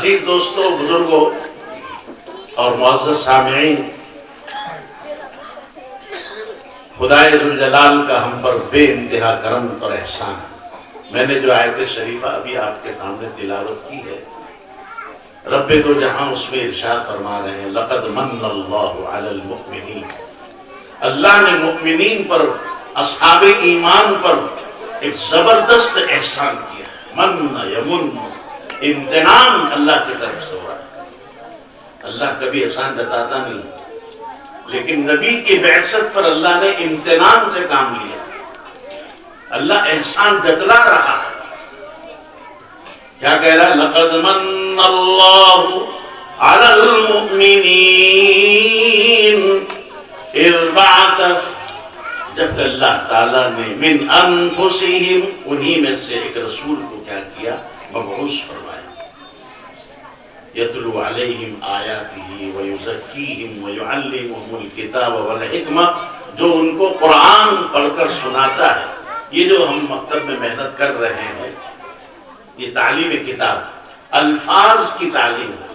عزیز دوستوں، بزرگوں اور معزز سامعین، خدائے ذوالجلال کا ہم پر بے انتہا کرم اور احسان ہے۔ میں نے جو آیت شریفہ ابھی آپ کے سامنے تلاوت کی ہے، رب دو جہاں اس میں ارشاد فرما رہے ہیں لقد من اللہ علی المؤمنین، اللہ نے مؤمنین پر، اصحاب ایمان پر ایک زبردست احسان کیا ہے۔ من یمن، امتنان اللہ کی طرف سے ہو رہا ہے۔ اللہ کبھی احسان جتاتا نہیں، لیکن نبی کی بعثت پر اللہ نے امتنان سے کام لیا۔ اللہ احسان جتلا رہا ہے۔ کیا کہہ رہا ہے؟ لقد من اللہ علی المؤمنین اذ بعث، جب کہ اللہ تعالیٰ نے من انفسہم، انہی میں سے ایک رسول کو کیا کیا؟ مبعوث فرمایا۔ یتلو علیہم آیاتہ ویزکیہم ویعلمہم الکتاب والحکمہ، جو ان کو قرآن پڑھ کر سناتا ہے۔ یہ جو ہم مکتب میں محنت کر رہے ہیں، یہ تعلیم کتاب، الفاظ کی تعلیم ہے۔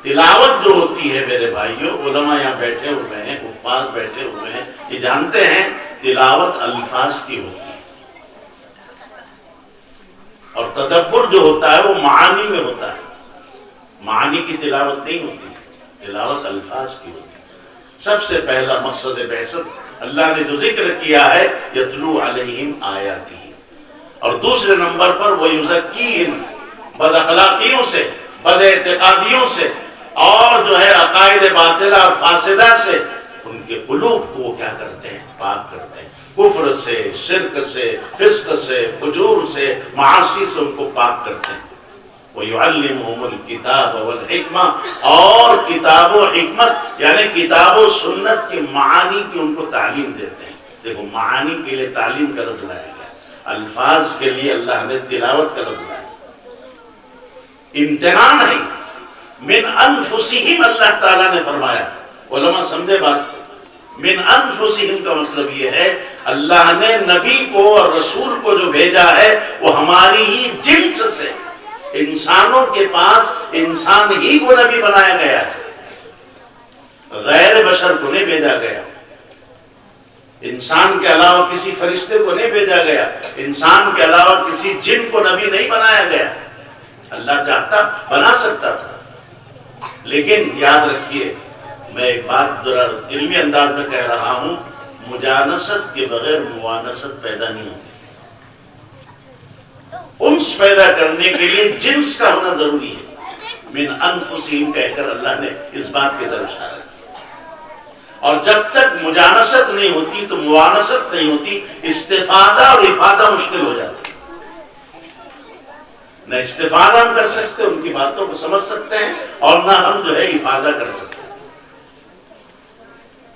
تلاوت جو ہوتی ہے میرے بھائیوں، علماء یہاں بیٹھے ہوئے ہیں، حفاظ بیٹھے ہوئے ہیں، یہ جانتے ہیں تلاوت الفاظ کی ہوتی ہے، اور تدبر جو ہوتا ہے وہ معانی میں ہوتا ہے۔ معانی کی تلاوت نہیں ہوتی، تلاوت الفاظ کی ہوتی ہے۔ سب سے پہلا مقصد بعثت اللہ نے جو ذکر کیا ہے یتلو علیہم آیاتہ، اور دوسرے نمبر پر ویزکیہم، بد اخلاقیوں سے، بد اعتقادیوں سے، اور جو ہے عقائد باطلہ اور فاسدہ سے ان کے قلوب کو وہ کیا کرتے ہیں؟ پاک کرتے ہیں۔ کفر سے، شرک سے، فسق سے، فجور سے، معاصی سے ان کو پاک کرتے ہیں۔ وَيُعَلِّمُهُمُ الْكِتَابَ وَالْحِکْمَةَ، اور کتاب و حکمت یعنی کتاب و سنت کے معانی کی ان کو تعلیم دیتے ہیں۔ دیکھو، معانی کے لیے تعلیم کا لفظ لایا گیا، الفاظ کے لیے اللہ نے تلاوت کا لفظ لایا۔ امتنان نہیں، من انفسہم اللہ تعالیٰ نے فرمایا۔ علماء سمجھے بات کو، من انفسہم کا مطلب یہ ہے اللہ نے نبی کو اور رسول کو جو بھیجا ہے وہ ہماری ہی جنس سے، انسانوں کے پاس انسان ہی کو نبی بنایا گیا ہے، غیر بشر کو نہیں بھیجا گیا۔ انسان کے علاوہ کسی فرشتے کو نہیں بھیجا گیا، انسان کے علاوہ کسی جن کو نبی نہیں بنایا گیا۔ اللہ چاہتا بنا سکتا تھا، لیکن یاد رکھیے، میں ایک بات ذرا علمی انداز میں کہہ رہا ہوں، مجانست کے بغیر موانست پیدا نہیں ہوتی۔ انس پیدا کرنے کے لیے جنس کا ہونا ضروری ہے۔ من انفسہم کہہ کر اللہ نے اس بات کی طرف اشارہ کیا، اور جب تک مجانست نہیں ہوتی تو موانست نہیں ہوتی، استفادہ اور افادہ مشکل ہو جاتی۔ نہ استفادہ ہم کر سکتے، ان کی باتوں کو سمجھ سکتے ہیں، اور نہ ہم جو ہے افادہ کر سکتے ہیں۔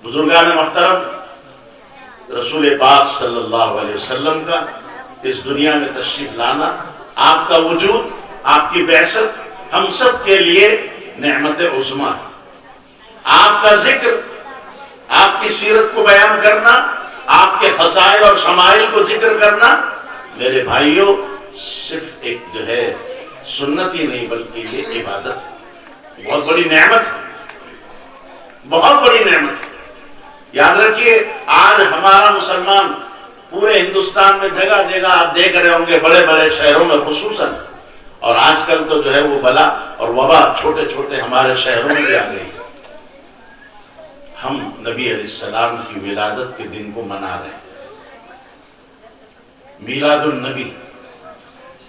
بزرگان محترم، رسول پاک صلی اللہ علیہ وسلم کا اس دنیا میں تشریف لانا، آپ کا وجود، آپ کی بعثت ہم سب کے لیے نعمت عظمیٰ ہے۔ آپ کا ذکر، آپ کی سیرت کو بیان کرنا، آپ کے فضائل اور شمائل کو ذکر کرنا، میرے بھائیوں، صرف ایک جو ہے سنت ہی نہیں بلکہ یہ عبادت ہے، بہت بڑی نعمت ہے، بہت بڑی نعمت ہے۔ یاد رکھیے، آج ہمارا مسلمان پورے ہندوستان میں جگہ جگہ آپ دیکھ رہے ہوں گے، بڑے بڑے شہروں میں خصوصاً، اور آج کل تو جو ہے وہ بلا اور وبا چھوٹے چھوٹے ہمارے شہروں میں بھی آ گئی۔ ہم نبی علیہ السلام کی ولادت کے دن کو منا رہے ہیں، میلاد النبی،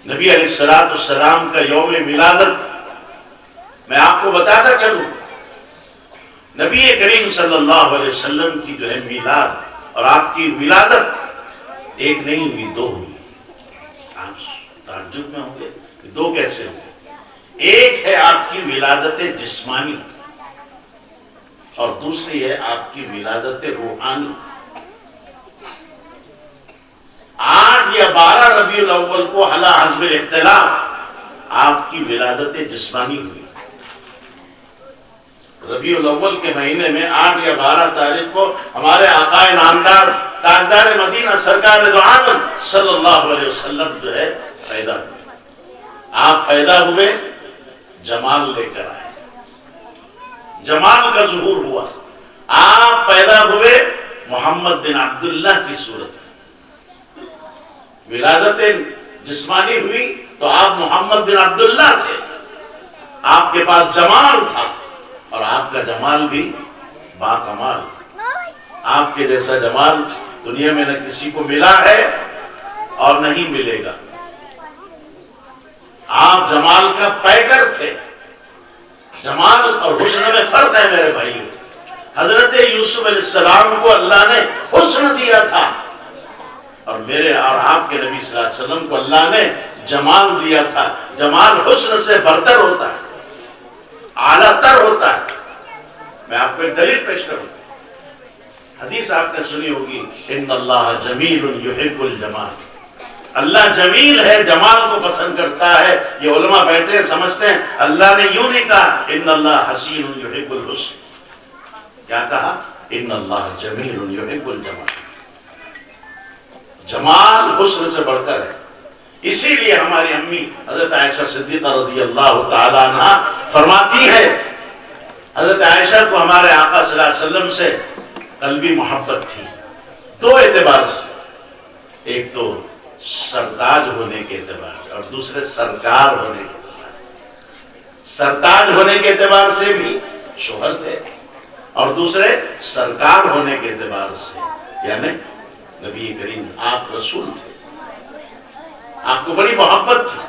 نبی علیہ السلام کا یوم ولادت۔ میں آپ کو بتاتا چلوں، نبی کریم صلی اللہ علیہ وسلم کی جو ہے میلاد اور آپ کی ولادت ایک نہیں ہوئی، دو ہوئی۔ آپ تعجب میں ہوں گے کہ دو کیسے ہوئے؟ ایک ہے آپ کی ولادت جسمانی، اور دوسری ہے آپ کی ولادت روحانی۔ 8 یا 12 ربیع الاول کو علی حسب الاختلاف آپ کی ولادت جسمانی ہوئی۔ ربیع الاول کے مہینے میں 8 یا 12 تاریخ کو ہمارے آقا نامدار تاجدار مدینہ سرکار دو عالم صلی اللہ علیہ وسلم جو ہے پیدا ہوئے۔ آپ پیدا ہوئے جمال لے کر آئے، جمال کا ظہور ہوا۔ آپ پیدا ہوئے محمد بن عبداللہ کی صورت میں، ولادت جسمانی ہوئی تو آپ محمد بن عبداللہ تھے، آپ کے پاس جمال تھا، اور آپ کا جمال بھی باکمال۔ آپ کے جیسا جمال دنیا میں نہ کسی کو ملا ہے اور نہیں ملے گا۔ آپ جمال کا پیکر تھے۔ جمال اور حسن میں فرق ہے میرے بھائیو۔ حضرت یوسف علیہ السلام کو اللہ نے حسن دیا تھا، اور میرے اور آپ کے نبی صلی اللہ علیہ وسلم کو اللہ نے جمال دیا تھا۔ جمال حسن سے برتر ہوتا ہے، اعلیٰ تر ہوتا ہے۔ میں آپ کو ایک دلیل پیش کروں، حدیث آپ نے سنی ہوگی، ان اللہ جمیل یحب الجمال۔ اللہ جمیل ہے، جمال کو پسند کرتا ہے۔ یہ علماء بیٹھے سمجھتے ہیں اللہ نے یوں نہیں کہا ان اللہ حسین یحب الحسن، کیا کہا؟ ان اللہ جمیل یحب الجمال۔ جمال حسن سے بڑھ کر ہے۔ اسی لیے ہماری امی حضرت عائشہ صدیقہ رضی اللہ تعالی عنہا فرماتی ہے، حضرت عائشہ کو ہمارے آقا صلی اللہ علیہ وسلم سے قلبی محبت تھی، دو اعتبار سے، ایک تو سرتاج ہونے کے اعتبار سے اور دوسرے سرکار ہونے کے اعتبار سے۔ سرتاج ہونے کے اعتبار سے بھی شوہر تھے، اور دوسرے سرکار ہونے کے اعتبار سے، یعنی نبی کریم آپ رسول تھے، آپ کو بڑی محبت تھی،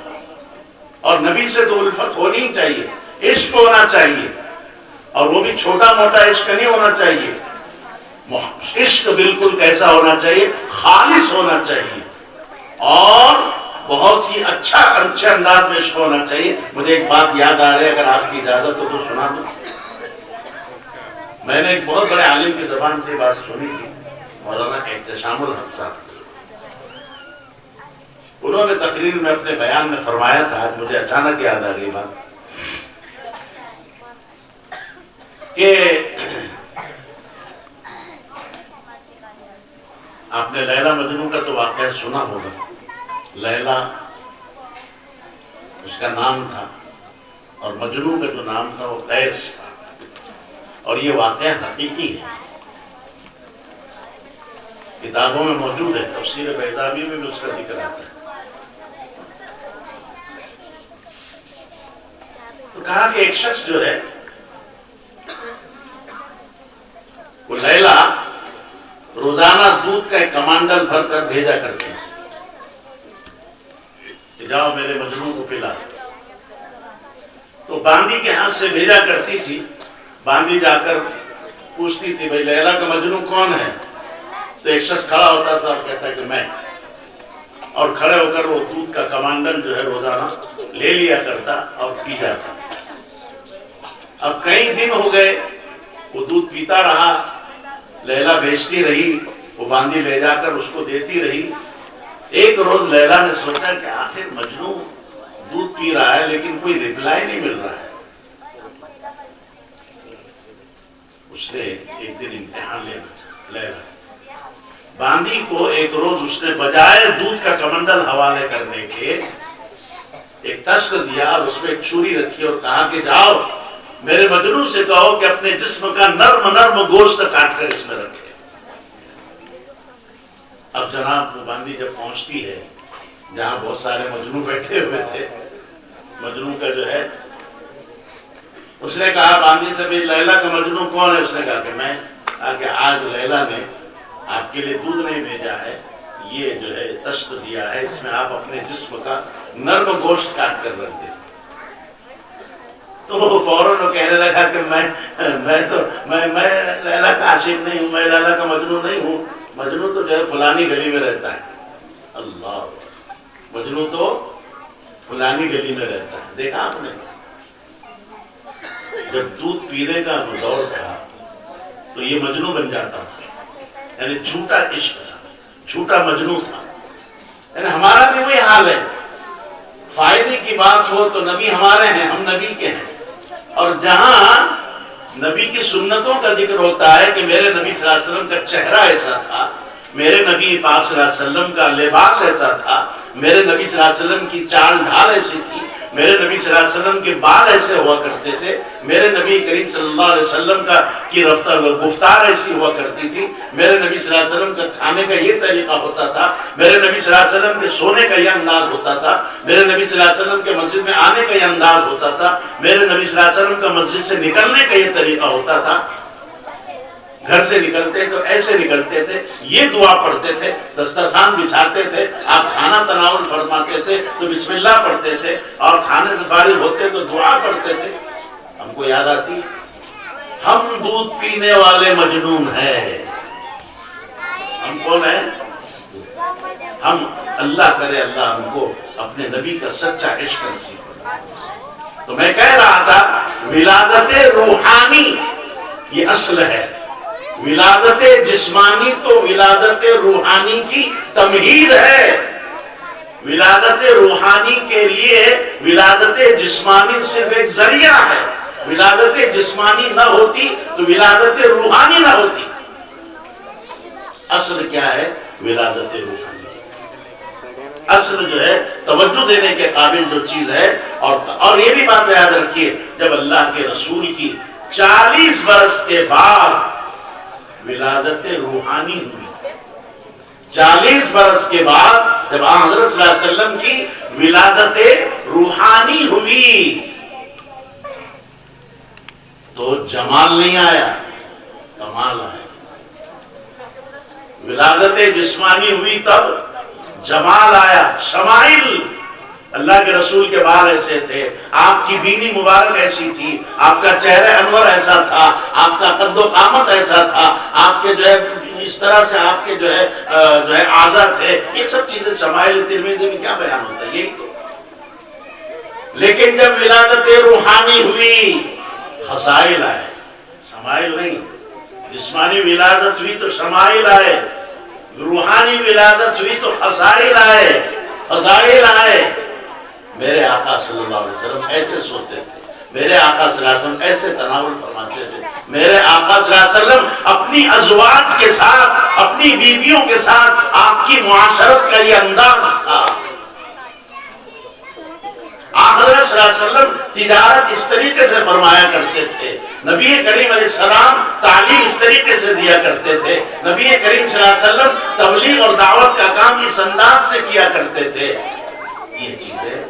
اور نبی سے تو الفت ہونی چاہیے، عشق ہونا چاہیے، اور وہ بھی چھوٹا موٹا عشق نہیں ہونا چاہیے۔ عشق بالکل کیسا ہونا چاہیے؟ خالص ہونا چاہیے، اور بہت ہی اچھے انداز میں عشق ہونا چاہیے۔ مجھے ایک بات یاد آ رہی ہے، اگر آپ کی اجازت ہو تو سنا دوں۔ میں نے ایک بہت بڑے عالم کی زبان سے یہ بات سنی تھی، مولانا احتشام الحق صاحب۔ انہوں نے تقریر میں اپنے بیان میں فرمایا تھا، آج مجھے اچانک یاد آ گئی بات، کہ آپ نے لیلا مجنون کا تو واقعہ سنا ہوگا۔ لیلا اس کا نام تھا، اور مجنون کا جو نام تھا وہ قیس تھا، اور یہ واقعہ حقیقی ہے، کتابوں میں موجود ہے، تفسیر بیضاوی میں بھی اس کا ذکر آتا ہے۔ تو کہا کہ ایک شخص جو ہے وہ لیلا روزانہ دودھ کا ایک کمانڈل بھر کر بھیجا کرتے ہیں کہ جاؤ میرے مجنون کو پلا۔ تو باندی کے ہاتھ سے بھیجا کرتی تھی، باندی جا کر پوچھتی تھی بھائی لیلا کا مجنون کون ہے؟ تو ایک شخص کھڑا ہوتا تھا اور کہتا کہ میں، اور کھڑے ہو کر وہ دودھ کا کمانڈل جو ہے روزانہ لے لیا کرتا اور پی جاتا۔ اب کئی دن ہو گئے، وہ دودھ پیتا رہا، لیلا بھیجتی رہی، وہ باندی لے جا کر اس کو دیتی رہی۔ ایک روز لیلا نے سوچا کہ آخر مجنون دودھ پی رہا ہے لیکن کوئی ریپلائی نہیں مل رہا ہے۔ اس نے ایک دن امتحان لیلا باندی کو ایک روز اس نے بجائے دودھ کا کمنڈل حوالے کرنے کے ایک تشت دیا، اور اس میں ایک چھری رکھی اور کہا کہ جاؤ میرے مجنون سے کہو کہ اپنے جسم کا نرم گوشت کاٹ کر اس میں رکھے۔ اب جناب وہ باندی جب پہنچتی ہے جہاں بہت سارے مجنون بیٹھے ہوئے تھے، مجنون کا جو ہے، اس نے کہا باندی سے بھی لیلا کا مجنون کون ہے؟ اس نے کہا کہ میں۔ کہا کہ آج لیلا نے آپ کے لیے دودھ نہیں بھیجا ہے، یہ جو ہے تشت دیا ہے، اس میں آپ اپنے جسم کا نرم گوشت کاٹ کر رکھ دیں۔ تو وہ فوراً وہ کہنے لگا کہ میں لیلا کا عاشق نہیں ہوں، میں لیلا کا مجنون نہیں ہوں، مجنون تو جو ہے فلانی گلی میں رہتا ہے۔ اللہ، مجنون تو فلانی گلی میں رہتا ہے۔ دیکھا آپ نے، جب دودھ پینے کا دور تھا تو یہ مجنون بن جاتا تھا، یعنی جھوٹا عشق تھا، جھوٹا مجنون تھا۔ یعنی ہمارا بھی وہی حال ہے، فائدے کی بات ہو تو نبی ہمارے ہیں، ہم نبی کے ہیں، اور جہاں نبی کی سنتوں کا ذکر ہوتا ہے کہ میرے نبی صلی اللہ علیہ وسلم کا چہرہ ایسا تھا، میرے نبی پاک صلی اللہ علیہ وسلم کا لباس ایسا تھا، میرے نبی صلی اللہ علیہ وسلم کی چال ڈھال ایسی تھی، میرے نبی صلی اللہ علیہ وسلم کے بال ایسے ہوا کرتے تھے، میرے نبی کریم صلی اللہ علیہ وسلم کی گفتار ایسی ہوا کرتی تھی، میرے نبی صلی اللہ علیہ وسلم کا کھانے کا یہ طریقہ ہوتا تھا، میرے نبی صلی اللہ علیہ وسلم کے سونے کا یہ انداز ہوتا تھا، میرے نبی صلی اللہ علیہ وسلم کے مسجد میں آنے کا یہ انداز ہوتا تھا، میرے نبی صلی اللہ علیہ وسلم کا مسجد سے نکلنے کا یہ طریقہ ہوتا تھا، گھر سے نکلتے تو ایسے نکلتے تھے، یہ دعا پڑھتے تھے، دسترخوان بچھاتے تھے، آپ کھانا تناول فرماتے تھے تو بسم اللہ پڑھتے تھے، اور کھانے سے فارغ ہوتے تو دعا پڑھتے تھے۔ ہم کو یاد آتی، ہم دودھ پینے والے مجنون ہیں۔ ہم کون ہیں؟ ہم، اللہ کرے اللہ ہم کو اپنے نبی کا سچا عشق نصیب کرے۔ تو میں کہہ رہا تھا ولادت روحانی یہ اصل ہے، ولادت جسمانی تو ولادت روحانی کی تمہید ہے۔ ولادت روحانی کے لیے ولادت جسمانی صرف ایک ذریعہ ہے، ولادت جسمانی نہ ہوتی تو ولادت روحانی نہ ہوتی۔ اصل کیا ہے؟ ولادت روحانی۔ اصل جو ہے توجہ دینے کے قابل جو چیز ہے، اور یہ بھی بات یاد رکھیے، جب اللہ کے رسول کی 40 برس کے بعد ولادت روحانی ہوئی، 40 برس کے بعد جب حضرت صلی اللہ علیہ وسلم کی ولادت روحانی ہوئی تو جمال نہیں آیا، کمال آیا۔ ولادت جسمانی ہوئی تب جمال آیا، شمائل، اللہ کے رسول کے بال ایسے تھے، آپ کی بینی مبارک ایسی تھی، آپ کا چہرہ انور ایسا تھا، آپ کا قد و قامت ایسا تھا، آپ کے جو ہے اس طرح سے آپ کے جو ہے اعضاء تھے، یہ سب چیزیں شمائل ترمذی میں کیا بیان ہوتا ہے، یہی تو۔ لیکن جب ولادت روحانی ہوئی خصائل آئے، شمائل نہیں۔ جسمانی ولادت ہوئی تو شمائل آئے، روحانی ولادت ہوئی تو خصائل آئے، فضائل آئے۔ میرے آقا صلی اللہ علیہ وسلم ایسے سوتے تھے، میرے آقا صلی اللہ علیہ وسلم ایسے تناول فرماتے تھے، میرے آقا صلی اللہ علیہ وسلم اپنی ازواج کے ساتھ، اپنی بیویوں کے ساتھ آپ کی معاشرت کا یہ انداز تھا۔ حضرت صلی اللہ علیہ وسلم تجارت اس طریقے سے فرمایا کرتے تھے، نبی کریم علیہ السلام تعلیم اس طریقے سے دیا کرتے تھے، نبی کریم صلی اللہ علیہ وسلم تبلیغ اور دعوت کا کام اس انداز سے کیا کرتے تھے۔ یہ چیزیں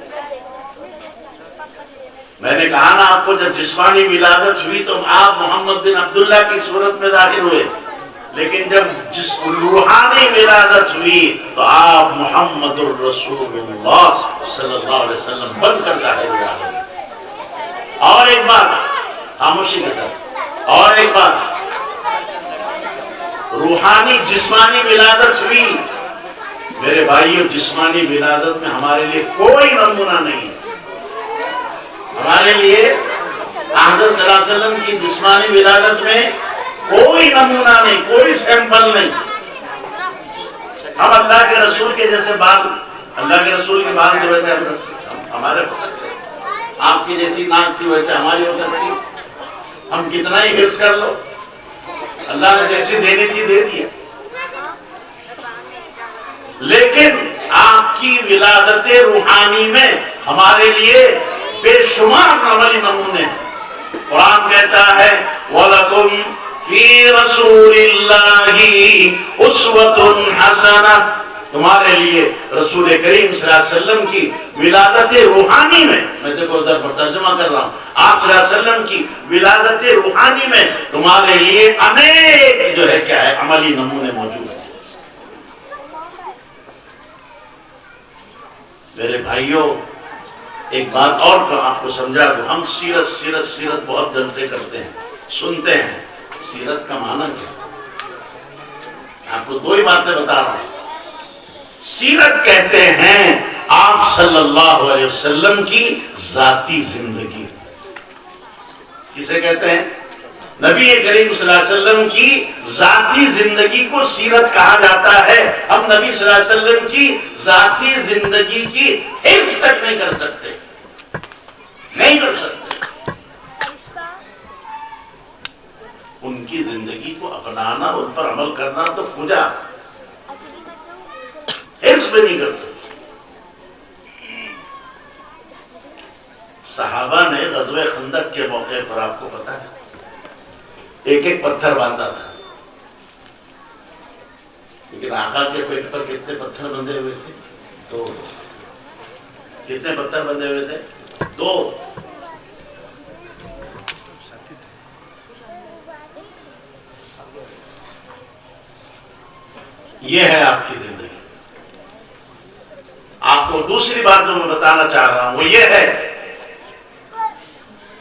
میں نے کہا نا آپ کو، جب جسمانی ولادت ہوئی تو آپ محمد بن عبداللہ کی صورت میں ظاہر ہوئے، لیکن جب روحانی ولادت ہوئی تو آپ محمد الرسول اللہ صلی اللہ علیہ وسلم بن کر ظاہر ہوئے۔ اور ایک بات خاموشی کے ساتھ، اور ایک بات، روحانی جسمانی ولادت ہوئی، میرے بھائیوں جسمانی ولادت میں ہمارے لیے کوئی نمونہ نہیں، ہمارے لیے حضرت صلی اللہ علیہ وسلم کی جسمانی ولادت میں کوئی نمونہ نہیں، کوئی سیمپل نہیں۔ ہم اللہ کے رسول کے جیسے بال، اللہ کے رسول کے بال کے ویسے ہمارے ہو سکتے، آپ کی جیسی ناک تھی ویسے ہماری ہو سکتی، ہم کتنا ہی حفظ کر لو، اللہ نے جیسی دینی تھی دے دیا۔ لیکن آپ کی ولادت روحانی میں ہمارے لیے بے شمار عملی نمونے ہیں۔ قرآن کہتا ہے وَلَكُمْ فِي رَسُولِ اللَّهِ أُسْوَةٌ حَسَنَةٌ، تمہارے لیے رسول کریم صلی اللہ علیہ وسلم کی ولادت روحانی میں دیکھو ادھر پر ترجمہ کر رہا ہوں، آپ صلی اللہ علیہ وسلم کی ولادت روحانی میں تمہارے لیے انیک جو ہے کیا ہے عملی نمونے موجود ہیں۔ میرے بھائیوں ایک بات اور آپ کو سمجھا دوں، ہم سیرت سیرت سیرت بہت جلسے کرتے ہیں، سنتے ہیں، سیرت کا معنی کیا؟ آپ کو دو ہی باتیں بتا رہا ہوں۔ سیرت کہتے ہیں آپ صلی اللہ علیہ وسلم کی ذاتی زندگی، کسے کہتے ہیں؟ نبی کریم صلی اللہ علیہ وسلم کی ذاتی زندگی کو سیرت کہا جاتا ہے۔ ہم نبی صلی اللہ علیہ وسلم کی ذاتی زندگی کی حفظ تک نہیں کر سکتے، نہیں کر سکتے۔ ان کی زندگی کو اپنانا، ان پر عمل کرنا تو پوجا، بھی نہیں کر سکتے. صحابہ نے غزوہ خندق کے موقع پر آپ کو پتا ہے ایک ایک پتھر باندھا تھا، لیکن آقا کے پیٹ پر کتنے پتھر بندھے ہوئے تھے؟ 2. کتنے پتھر بندھے ہوئے تھے؟ 2. یہ ہے آپ کی زندگی. آپ کو دوسری بات جو میں بتانا چاہ رہا ہوں وہ یہ ہے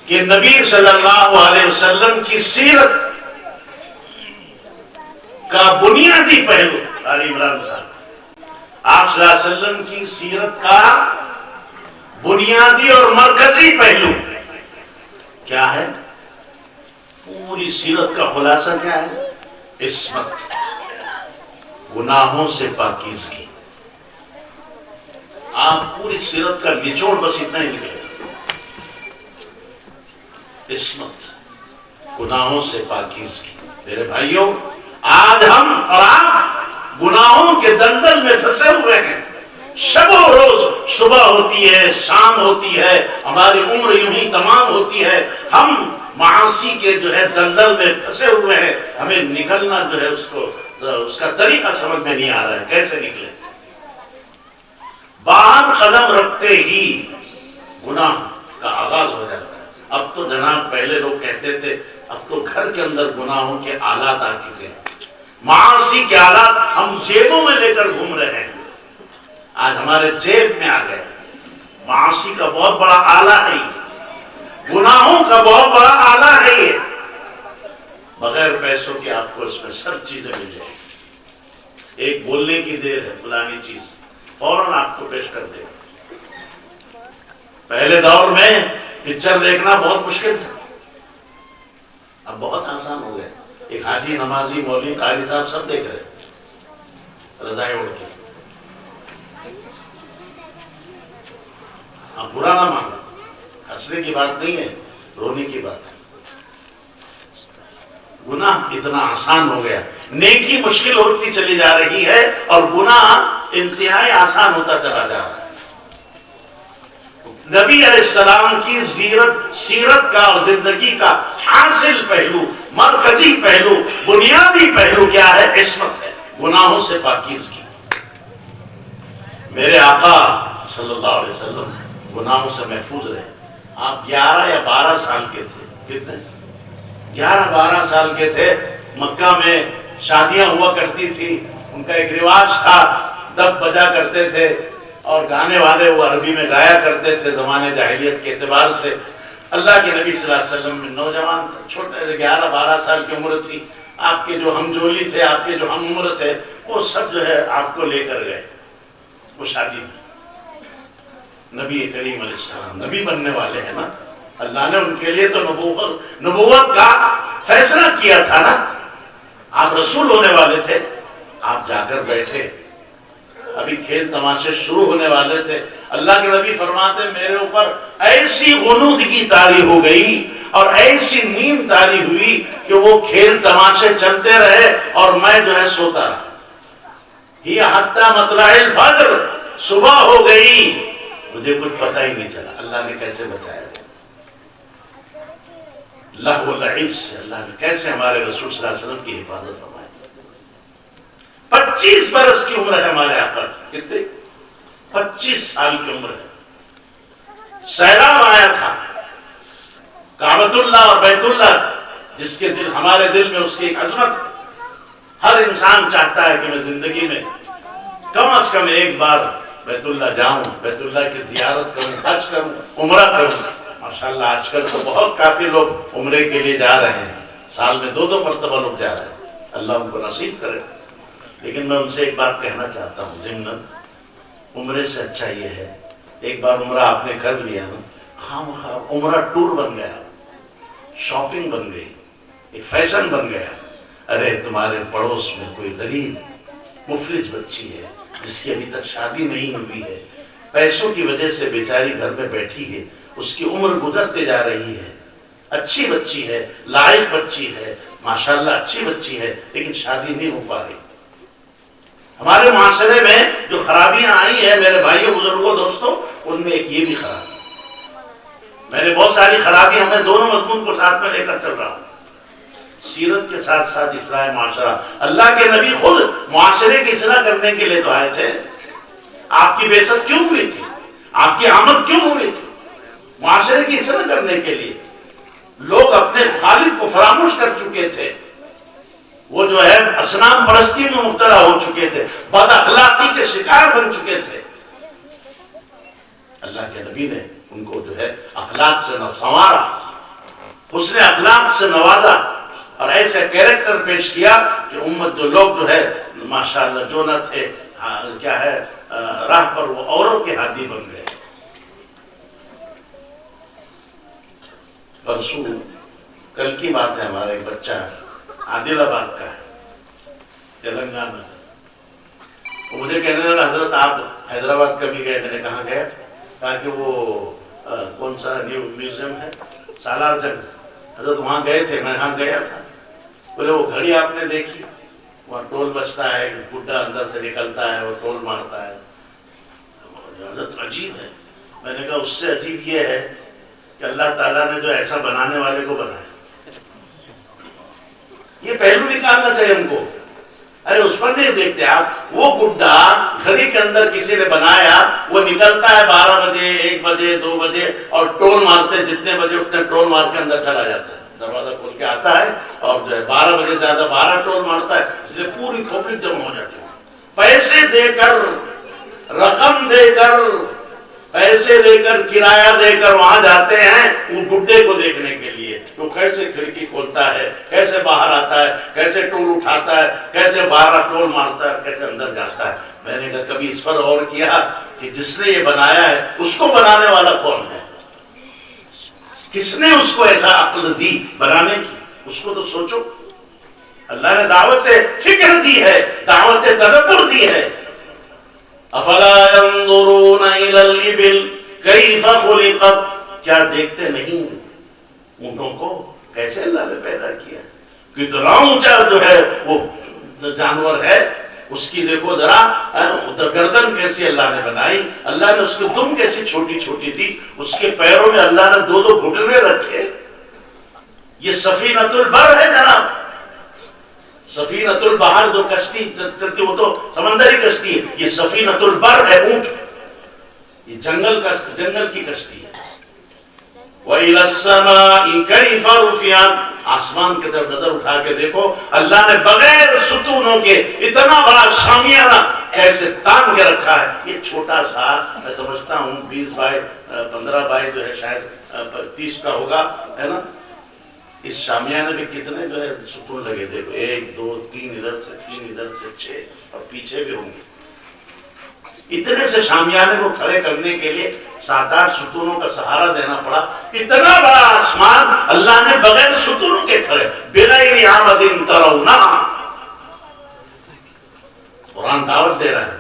کہ نبی صلی اللہ علیہ وسلم کی سیرت کا بنیادی پہلو، علی عمران صاحب، آپ صلی اللہ علیہ وسلم کی سیرت کا بنیادی اور مرکزی پہلو کیا ہے؟ پوری سیرت کا خلاصہ کیا ہے؟ عصمت، گناہوں سے پاکیزگی. آپ پوری سیرت کا نچوڑ بس اتنا ہی نکلے گا، عصمت، گناہوں سے پاکیزگی. میرے بھائیوں، آج ہم اور آپ گناہوں کے دلدل میں پھنسے ہوئے ہیں. شب و روز صبح ہوتی ہے، شام ہوتی ہے، ہماری عمر یوں ہی تمام ہوتی ہے، ہم معاصی کے جو ہے دلدل میں پھنسے ہوئے ہیں. ہمیں نکلنا جو ہے اس کا طریقہ سمجھ میں نہیں آ رہا ہے، کیسے نکلے. باہر قدم رکھتے ہی گناہ کا آغاز ہو جاتا ہے. اب تو جناب پہلے لوگ کہتے تھے اب تو گھر کے اندر گناہوں کے آلات آ چکے ہیں، معاصی کے آلات ہم جیبوں میں لے کر گھوم رہے ہیں. آج ہمارے جیب میں آ گئے. معاصی کا بہت بڑا آلہ ہے، گناہوں کا بہت بڑا آلہ ہے یہ. بغیر پیسوں کے آپ کو اس میں سب چیزیں مل جائیں. ایک بولنے کی دیر ہے، فلانی چیز فوراً آپ کو پیش کر دے گا. پہلے دور میں پکچر دیکھنا بہت مشکل تھا، اب بہت آسان ہو گیا. ایک حاجی، نمازی، مولوی، قاری صاحب سب دیکھ رہے ہیں رضائے اڑ کے. اب برا نہ مانو، ہنسنے کی بات نہیں ہے، رونے کی بات ہے. گناہ اتنا آسان ہو گیا، نیکی مشکل ہوتی چلی جا رہی ہے اور گناہ انتہائی آسان ہوتا چلا جا رہا ہے. نبی علیہ السلام کی سیرت کا اور زندگی کا حاصل پہلو، مرکزی پہلو، بنیادی پہلو کیا ہے؟ عصمت ہے، گناہوں سے پاکیزگی. میرے آقا صلی اللہ علیہ وسلم گناہوں سے محفوظ رہے. آپ 11 یا 12 سال کے تھے. کتنے؟ 11-12 سال کے تھے. مکہ میں شادیاں ہوا کرتی تھی، ان کا ایک رواج تھا، دف بجا کرتے تھے اور گانے والے وہ عربی میں گایا کرتے تھے. زمانے جاہلیت کے اعتبار سے اللہ کے نبی صلی اللہ علیہ وسلم میں نوجوان چھوٹے 11-12 سال کی عمر تھی. آپ کے جو ہم جولی تھے، آپ کے جو ہم عمر تھے، وہ سب جو ہے آپ کو لے کر گئے وہ شادی میں. نبی کریم علیہ السلام نبی بننے والے ہیں نا، اللہ نے ان کے لیے تو نبوت کا فیصلہ کیا تھا نا. آپ رسول ہونے والے تھے، آپ جا کر بیٹھے. ابھی کھیل تماشے شروع ہونے والے تھے. اللہ کے نبی فرماتے میرے اوپر ایسی غنودگی طاری ہو گئی اور ایسی نیند طاری ہوئی کہ وہ کھیل تماشے چلتے رہے اور میں جو ہے سوتا رہا. یہ حتی مطلع الفجر، صبح ہو گئی، مجھے کچھ پتہ ہی نہیں چلا. اللہ نے کیسے بچایا، لہو و لعب سے اللہ نے کیسے ہمارے رسول صلی اللہ علیہ وسلم کی حفاظت فرمائی. 25 برس کی عمر ہے ہمارے آقا کی. کتنے؟ 25 سال کی عمر ہے. سیلاب آیا تھا کعبۃ اللہ اور بیت اللہ، جس کے دل، ہمارے دل میں اس کی ایک عظمت. ہر انسان چاہتا ہے کہ میں زندگی میں کم از کم ایک بار بیت اللہ جاؤں، بیت اللہ کی زیارت کروں، حج کروں، عمرہ کروں. ماشاءاللہ آج کل تو بہت کافی لوگ عمرے کے لیے جا رہے ہیں، سال میں 2 مرتبہ لوگ جا رہے ہیں. اللہ ان کو نصیب کرے. لیکن میں ان سے ایک بات کہنا چاہتا ہوں ضمن عمرے سے اچھا یہ ہے، ایک بار عمرہ آپ نے کر لیا نا، خواہ عمرہ ٹور بن گیا، شاپنگ بن گئی، ایک فیشن بن گیا. ارے تمہارے پڑوس میں کوئی غریب مفلس بچی ہے جس کی ابھی تک شادی نہیں ہوئی ہے، پیسوں کی وجہ سے بیچاری گھر میں بیٹھی ہے، اس کی عمر گزرتے جا رہی ہے، اچھی بچی ہے، لائق بچی ہے، ماشاءاللہ اچھی بچی ہے، لیکن شادی نہیں ہو پا رہی. ہمارے معاشرے میں جو خرابیاں آئی ہیں میرے بھائیوں بزرگوں دوستوں، ان میں ایک یہ بھی خرابی، میں نے بہت ساری خرابیاں، میں دونوں مضمون کو ساتھ میں لے کر چل رہا ہوں، سیرت کے ساتھ ساتھ اصلاح معاشرہ۔ اللہ کے نبی خود معاشرے کی اصلاح کرنے کے لیے تو آئے تھے۔ آپ کی بعثت کیوں ہوئی تھی؟ آپ کی آمد کیوں ہوئی تھی؟ معاشرے کی اصلاح کرنے کے لیے۔ لوگ اپنے خالق کو فراموش کر چکے تھے، وہ جو ہے اصنام پرستی میں مبتلا ہو چکے تھے، بد اخلاقی کے شکار بن چکے تھے۔ اللہ کے نبی نے ان کو جو ہے اخلاق سے سنوارا، حسن اخلاق سے نوازا، اور ایسے کیریکٹر پیش کیا کہ امت جو لوگ جو ہے ماشاءاللہ جو نہ تھے کیا ہے راہ پر، وہ اوروں کے ہادی بن گئے۔ پرسوں کل کی بات ہے، ہمارا ایک بچہ عادل آباد کا ہے، تلنگانہ، وہ مجھے کہنے لگا حضرت آپ حیدرآباد کبھی گئے؟ میں نے کہاں گیا؟ کہا کہ وہ کون سا نیو میوزیم ہے سالار جنگ، حضرت وہاں گئے تھے؟ میں ہاں گیا تھا۔ بولے وہ گھڑی آپ نے دیکھی؟ وہاں ٹول بچتا ہے، گڈا اندر سے نکلتا ہے، وہ ٹول مارتا ہے۔ حضرت عجیب ہے۔ میں نے کہا اس سے عجیب یہ ہے کہ اللہ تعالیٰ نے جو ایسا بنانے والے کو بنایا، یہ پہلو نکالنا چاہیے ہم کو۔ ارے اس پر نہیں دیکھتے آپ، وہ گڈا گھڑی کے اندر کسی نے بنایا، وہ نکلتا ہے 12 بجے 1 بجے 2 بجے، اور ٹول مارتے جتنے بجے اتنے ٹول مار کے اندر چلا جاتا ہے، دروازہ کھول کے آتا ہے، اور جو ہے 12 بجے زیادہ 12 ٹول مارتا ہے، اس لیے پوری کھوپڑی جمع ہو جاتی ہے۔ پیسے دے کر، رقم دے کر، پیسے دے کر، کرایہ دے کر وہاں جاتے ہیں وہ گڈے کو دیکھنے کے لیے، وہ کیسے کھڑکی کھولتا ہے، کیسے باہر آتا ہے، کیسے ٹول اٹھاتا ہے، کیسے 12 ٹول مارتا ہے، کیسے اندر جاتا ہے۔ میں نے کہا کبھی اس پر غور کیا کہ جس نے یہ بنایا ہے اس کو بنانے والا کون ہے؟ کس نے اس کو ایسا عقل دی بنانے کی؟ اس کو تو سوچو۔ اللہ نے دعوت فکر دی ہے، دعوت تدبر دی ہے۔ افلا ينظرون الى الابل كيف خلقت، کیا دیکھتے نہیں اونٹوں کو کیسے اللہ نے پیدا کیا، کتنا اونچا جو ہے وہ جانور ہے، اس کی دیکھو ذرا گردن کیسی اللہ نے بنائی، اللہ نے اس کی دم کیسی چھوٹی چھوٹی تھی، اس کے پیروں میں اللہ نے 2 گھٹنے رکھے۔ یہ سفینۃ البر ہے جناب، سفینۃ البحر جو کشتی چلتی وہ تو سمندری کشتی ہے، یہ سفینۃ البر ہے اونٹ، یہ جنگل کی کشتی ہے۔ وَإِلَى السَّمَاءِ كَيْفَ رُفِعَتْ، آسمان کی طرف نظر اٹھا کے دیکھو، اللہ نے بغیر ستونوں کے اتنا بڑا شامیانہ کیسے تان کے رکھا ہے۔ یہ چھوٹا سا میں سمجھتا ہوں 20 بائی 15 بائی جو ہے شاید 30 کا ہوگا، ہے نا؟ اس شامیانے میں کتنے جو ہے ستون لگے، دیکھو 1 2 3 ادھر سے 3 ادھر سے 6 اور پیچھے بھی ہوں گے۔ اتنے سے شامیانے کو کھڑے کرنے کے لیے 7-8 ستونوں کا سہارا دینا پڑا۔ اتنا بڑا آسمان اللہ نے بغیر ستونوں کے کھڑے، بغیر عامد ترونہ۔ قرآن دعوت دے رہا ہے،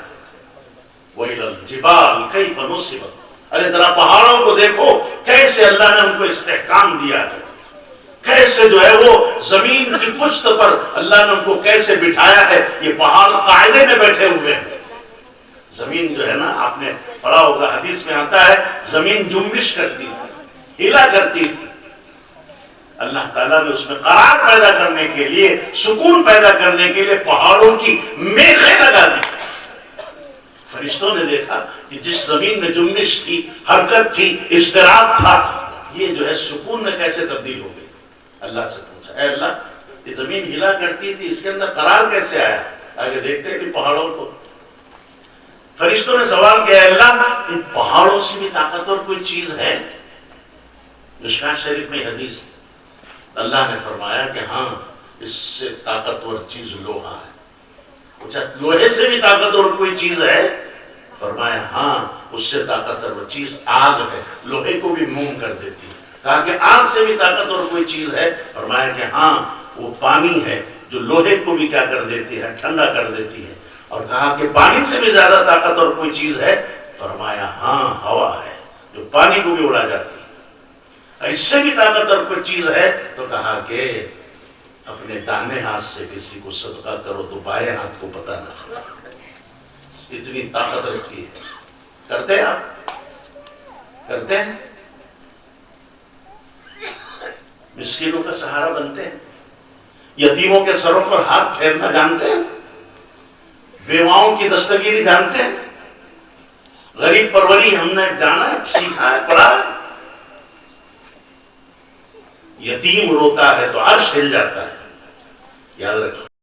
وَإِلَى الْجِبَالِ كَيْفَ نُصِبَتْ، ارے ذرا پہاڑوں کو دیکھو کیسے اللہ نے ان کو استحکام دیا ہے، کیسے جو ہے وہ زمین کی پشت پر اللہ نے ان کو کیسے بٹھایا ہے۔ یہ پہاڑ قاعدے میں بیٹھے ہوئے ہیں۔ زمین جو ہے نا، آپ نے پڑھا ہوگا حدیث میں آتا ہے زمین جنبش کرتی تھی، ہلا کرتی تھی، اللہ تعالیٰ نے اس میں قرار پیدا کرنے کے لیے، سکون پیدا کرنے کے لیے پہاڑوں کی میخیں لگا دی۔ فرشتوں نے دیکھا کہ جس زمین میں جنبش تھی، حرکت تھی، اضطراب تھا، یہ جو ہے سکون میں کیسے تبدیل ہو گئی۔ اللہ سے پوچھا، اے اللہ یہ زمین ہلا کرتی تھی، اس کے اندر قرار کیسے آیا؟ آگے دیکھتے کہ پہاڑوں کو، فرشتوں نے سوال کیا، اے اللہ ان پہاڑوں سے بھی طاقتور کوئی چیز ہے؟ مشکوٰۃ شریف میں حدیث، اللہ نے فرمایا کہ ہاں اس سے طاقتور چیز لوہا ہے۔ پوچھا لوہے سے بھی طاقتور کوئی چیز ہے؟ فرمایا ہاں اس سے طاقتور چیز آگ ہے، لوہے کو بھی موم کر دیتی ہے۔ کہا کہ آگ سے بھی طاقتور کوئی چیز ہے؟ فرمایا کہ ہاں وہ پانی ہے جو لوہے کو بھی کیا کر دیتی ہے، ٹھنڈا کر دیتی ہے۔ اور کہا کہ پانی سے بھی زیادہ طاقتور کوئی چیز ہے؟ فرمایا ہاں ہوا ہے جو پانی کو بھی اڑا جاتی ہے۔ اس سے بھی طاقتور کوئی چیز ہے؟ تو کہا کہ اپنے داہنے ہاتھ سے کسی کو صدقہ کرو تو بائیں ہاتھ کو پتہ نہ چلے۔ اتنی طاقت رکھتی ہے. کرتے ہیں آپ؟ کرتے ہیں؟ مسکینوں کا سہارا بنتے ہیں؟ یتیموں کے سروں پر ہاتھ پھیرنا جانتے ہیں؟ بیواؤں کی دستگیری جانتے ہیں؟ غریب پروری ہم نے جانا ہے، سیکھا ہے، پڑھا ہے. یتیم روتا ہے تو عرش ہل جاتا ہے. یاد رکھیں.